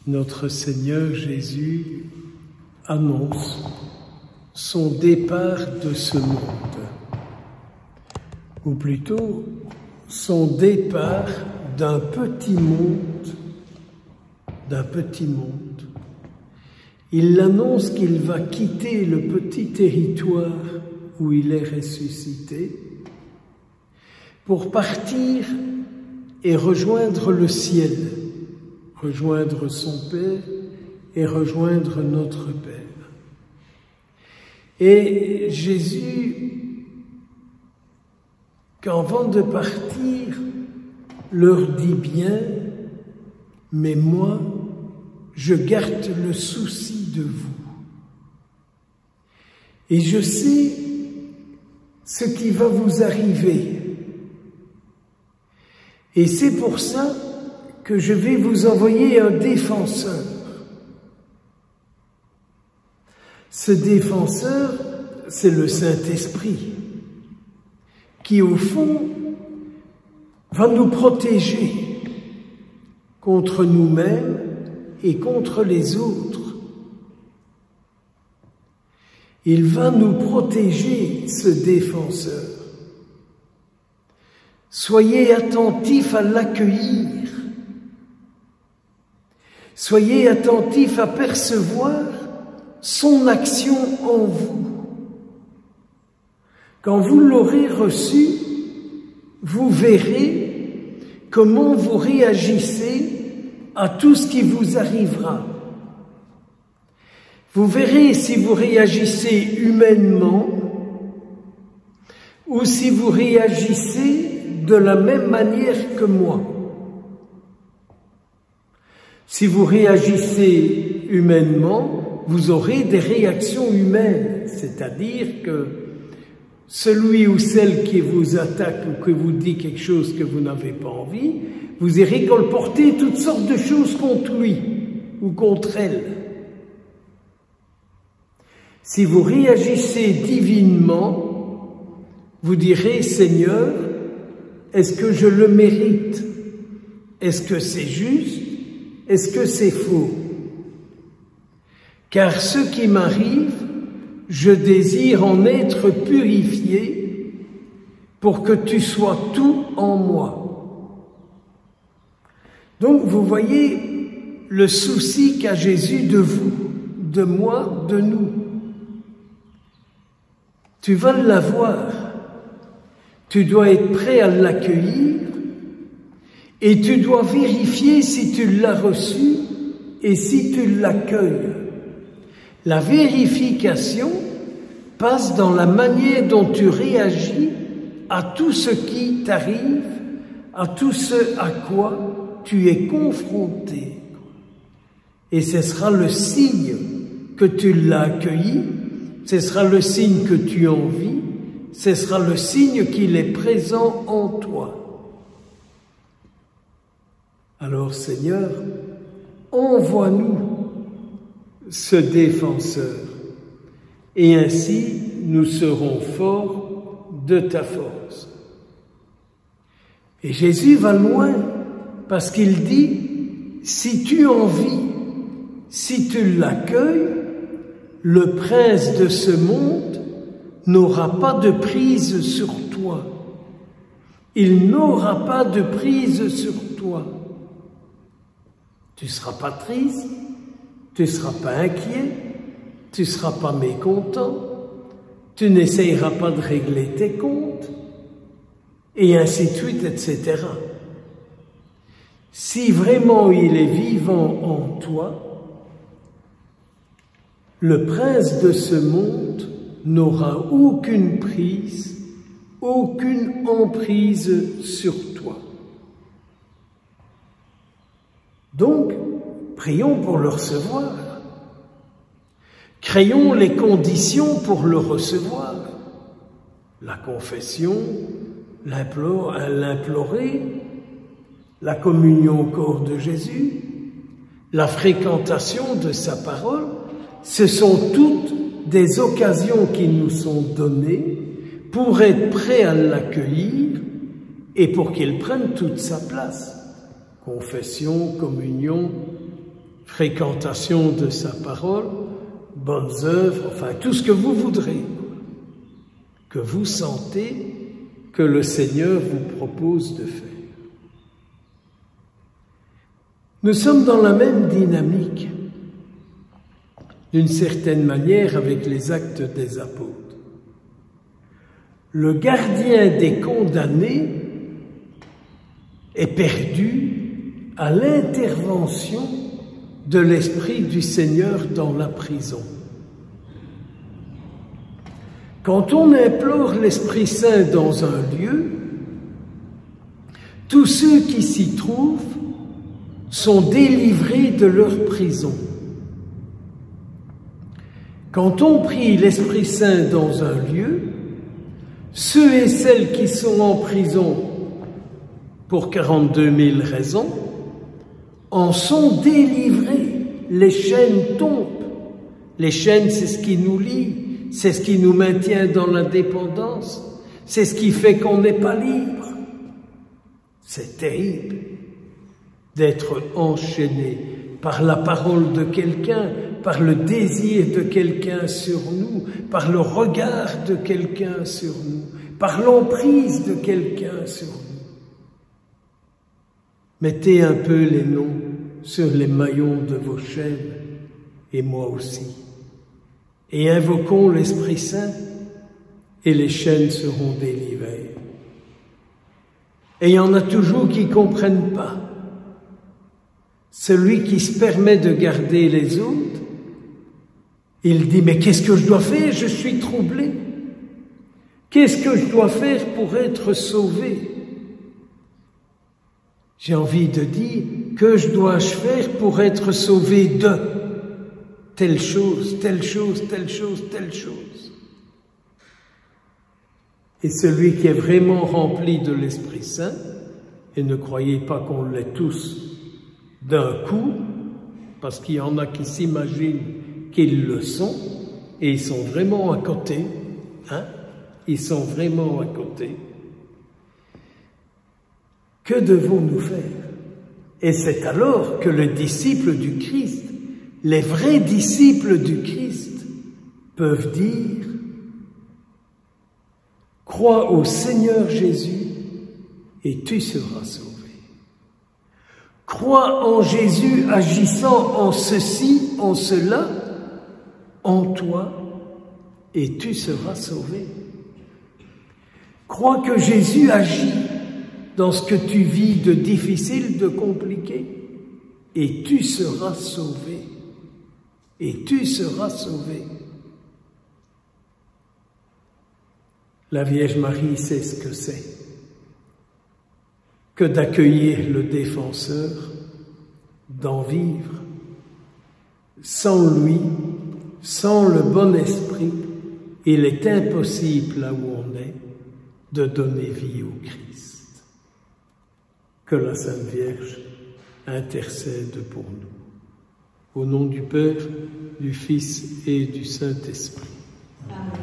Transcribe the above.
notre Seigneur Jésus annonce son départ de ce monde, ou plutôt son départ d'un petit monde, Il annonce qu'il va quitter le petit territoire où il est ressuscité pour partir et rejoindre le ciel, rejoindre son Père et rejoindre notre Père. Et Jésus, qu'avant de partir, leur dit bien, mais moi, je garde le souci de vous. Et je sais ce qui va vous arriver. Et c'est pour ça que je vais vous envoyer un défenseur. Ce défenseur, c'est le Saint-Esprit, qui au fond va nous protéger contre nous-mêmes et contre les autres. Il va nous protéger, ce défenseur. Soyez attentifs à l'accueillir. Soyez attentifs à percevoir son action en vous. Quand vous l'aurez reçu, vous verrez comment vous réagissez à tout ce qui vous arrivera. Vous verrez si vous réagissez humainement ou si vous réagissez de la même manière que moi. Si vous réagissez humainement, vous aurez des réactions humaines, c'est-à-dire que celui ou celle qui vous attaque ou qui vous dit quelque chose que vous n'avez pas envie, vous irez colporter toutes sortes de choses contre lui ou contre elle. Si vous réagissez divinement, vous direz, Seigneur, est-ce que je le mérite? Est-ce que c'est juste? Est-ce que c'est faux? Car ce qui m'arrive, je désire en être purifié pour que tu sois tout en moi. Donc vous voyez le souci qu'a Jésus de vous, de moi, de nous. Tu vas l'avoir. Tu dois être prêt à l'accueillir et tu dois vérifier si tu l'as reçu et si tu l'accueilles. La vérification passe dans la manière dont tu réagis à tout ce qui t'arrive, à tout ce à quoi tu es confronté. Et ce sera le signe que tu l'as accueilli, ce sera le signe que tu en vis, ce sera le signe qu'il est présent en toi. Alors Seigneur, envoie-nous ce défenseur, et ainsi nous serons forts de ta force. Et Jésus va loin, parce qu'il dit, si tu en vis, si tu l'accueilles, le prince de ce monde n'aura pas de prise sur toi. Il n'aura pas de prise sur toi. Tu ne seras pas triste, tu ne seras pas inquiet, tu ne seras pas mécontent, tu n'essayeras pas de régler tes comptes, et ainsi de suite, etc. Si vraiment il est vivant en toi, le prince de ce monde n'aura aucune prise, aucune emprise sur toi. Donc, prions pour le recevoir. Créons les conditions pour le recevoir. La confession, l'implorer, la communion au corps de Jésus, la fréquentation de sa parole, ce sont toutes des occasions qui nous sont données pour être prêts à l'accueillir et pour qu'il prenne toute sa place. Confession, communion, fréquentation de sa parole, bonnes œuvres, enfin tout ce que vous voudrez, que vous sentez que le Seigneur vous propose de faire. Nous sommes dans la même dynamique, d'une certaine manière, avec les actes des apôtres. Le gardien des condamnés est perdu à l'intervention de l'Esprit du Seigneur dans la prison. Quand on implore l'Esprit Saint dans un lieu, tous ceux qui s'y trouvent sont délivrés de leur prison. Quand on prie l'Esprit Saint dans un lieu, ceux et celles qui sont en prison pour 42 000 raisons en sont délivrés. Les chaînes tombent. Les chaînes, c'est ce qui nous lie, c'est ce qui nous maintient dans la dépendance, c'est ce qui fait qu'on n'est pas libre. C'est terrible d'être enchaîné par la parole de quelqu'un, par le désir de quelqu'un sur nous, par le regard de quelqu'un sur nous, par l'emprise de quelqu'un sur nous. Mettez un peu les noms sur les maillons de vos chaînes, et moi aussi. Et invoquons l'Esprit Saint, et les chaînes seront délivrées. Et il y en a toujours qui ne comprennent pas. Celui qui se permet de garder les autres, il dit, mais qu'est-ce que je dois faire? Je suis troublé. Qu'est-ce que je dois faire pour être sauvé? J'ai envie de dire, que je dois-je faire pour être sauvé de telle chose, telle chose, telle chose, telle chose? Et celui qui est vraiment rempli de l'Esprit Saint, et ne croyez pas qu'on l'est tous d'un coup, parce qu'il y en a qui s'imaginent qu'ils le sont, et ils sont vraiment à côté, hein? Ils sont vraiment à côté. Que devons-nous faire? Et c'est alors que les disciples du Christ, les vrais disciples du Christ, peuvent dire: crois au Seigneur Jésus et tu seras sauvé. Crois en Jésus agissant en ceci, en cela, en toi, et tu seras sauvé. Crois que Jésus agit dans ce que tu vis de difficile, de compliqué, et tu seras sauvé. Et tu seras sauvé. La Vierge Marie sait ce que c'est que d'accueillir le défenseur, d'en vivre. Sans lui, sans le bon esprit, il est impossible, là où on est, de donner vie au Christ. Que la Sainte Vierge intercède pour nous. Au nom du Père, du Fils et du Saint-Esprit. Amen.